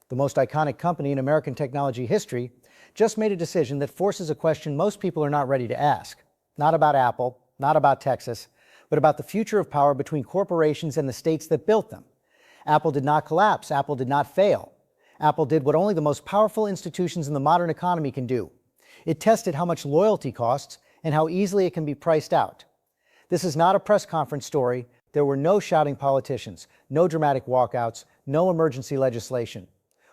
the most iconic company in American technology history, just made a decision that forces a question most people are not ready to ask. Not about Apple, not about Texas, but about the future of power between corporations and the states that built them. Apple did not collapse. Apple did not fail. Apple did what only the most powerful institutions in the modern economy can do. It tested how much loyalty costs and how easily it can be priced out. This is not a press conference story. There were no shouting politicians, no dramatic walkouts, no emergency legislation.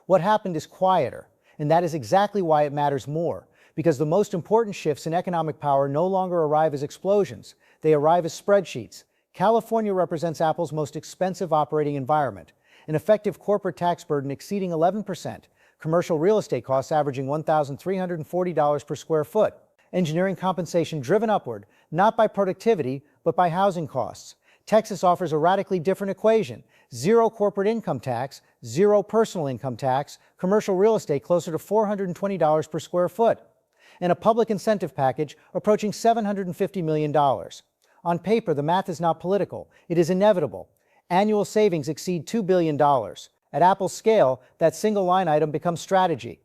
What happened is quieter, and that is exactly why it matters more, because the most important shifts in economic power no longer arrive as explosions. They arrive as spreadsheets. California represents Apple's most expensive operating environment, an effective corporate tax burden exceeding 11%, commercial real estate costs averaging $1,340 per square foot, engineering compensation driven upward, not by productivity, but by housing costs. Texas offers a radically different equation: zero corporate income tax, zero personal income tax, commercial real estate closer to $420 per square foot, and a public incentive package approaching $750 million. On paper, the math is not political. It is inevitable. Annual savings exceed $2 billion. At Apple's scale, that single line item becomes strategy.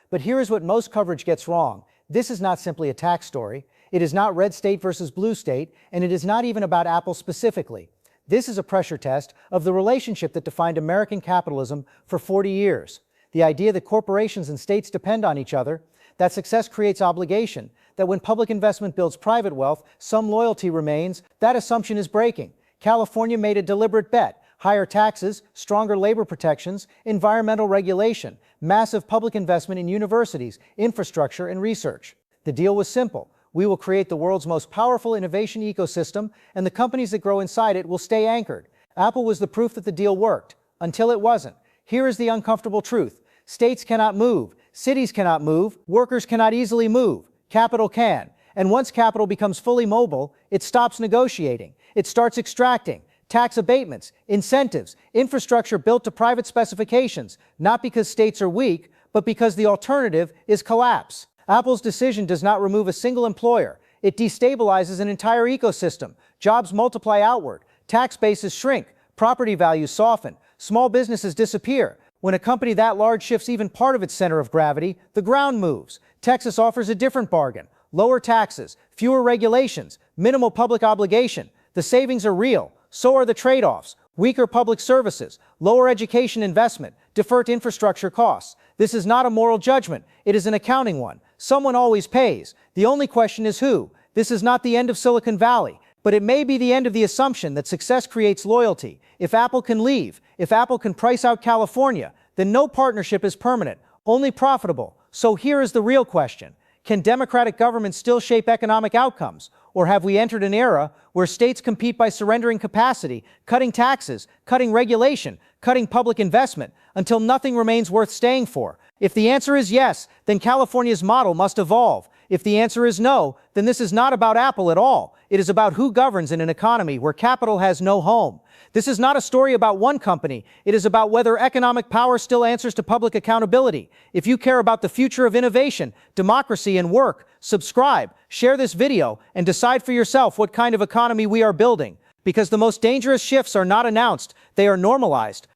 But here is what most coverage gets wrong. This is not simply a tax story. It is not red state versus blue state, and it is not even about Apple specifically. This is a pressure test of the relationship that defined American capitalism for 40 years. The idea that corporations and states depend on each other, that success creates obligation, that when public investment builds private wealth, some loyalty remains, that assumption is breaking. California made a deliberate bet: higher taxes, stronger labor protections, environmental regulation, massive public investment in universities, infrastructure, and research. The deal was simple. We will create the world's most powerful innovation ecosystem, and the companies that grow inside it will stay anchored. Apple was the proof that the deal worked, until it wasn't. Here is the uncomfortable truth. States cannot move, cities cannot move, workers cannot easily move. Capital can. And once capital becomes fully mobile, it stops negotiating. It starts extracting. Tax abatements, incentives, infrastructure built to private specifications, not because states are weak, but because the alternative is collapse. Apple's decision does not remove a single employer. It destabilizes an entire ecosystem. Jobs multiply outward. Tax bases shrink. Property values soften. Small businesses disappear. When a company that large shifts even part of its center of gravity, the ground moves. Texas offers a different bargain: lower taxes, fewer regulations, minimal public obligation. The savings are real. So are the trade-offs: weaker public services, lower education investment, deferred infrastructure costs. This is not a moral judgment. It is an accounting one. Someone always pays. The only question is who. This is not the end of Silicon Valley, but it may be the end of the assumption that success creates loyalty. If Apple can leave, if Apple can price out California, then no partnership is permanent, only profitable. So here is the real question: can democratic governments still shape economic outcomes? Or have we entered an era where states compete by surrendering capacity, cutting taxes, cutting regulation, cutting public investment, until nothing remains worth staying for? If the answer is yes, then California's model must evolve. If the answer is no, then this is not about Apple at all. It is about who governs in an economy where capital has no home. This is not a story about one company. It is about whether economic power still answers to public accountability. If you care about the future of innovation, democracy, and work, subscribe, share this video, and decide for yourself what kind of economy we are building. Because the most dangerous shifts are not announced, they are normalized.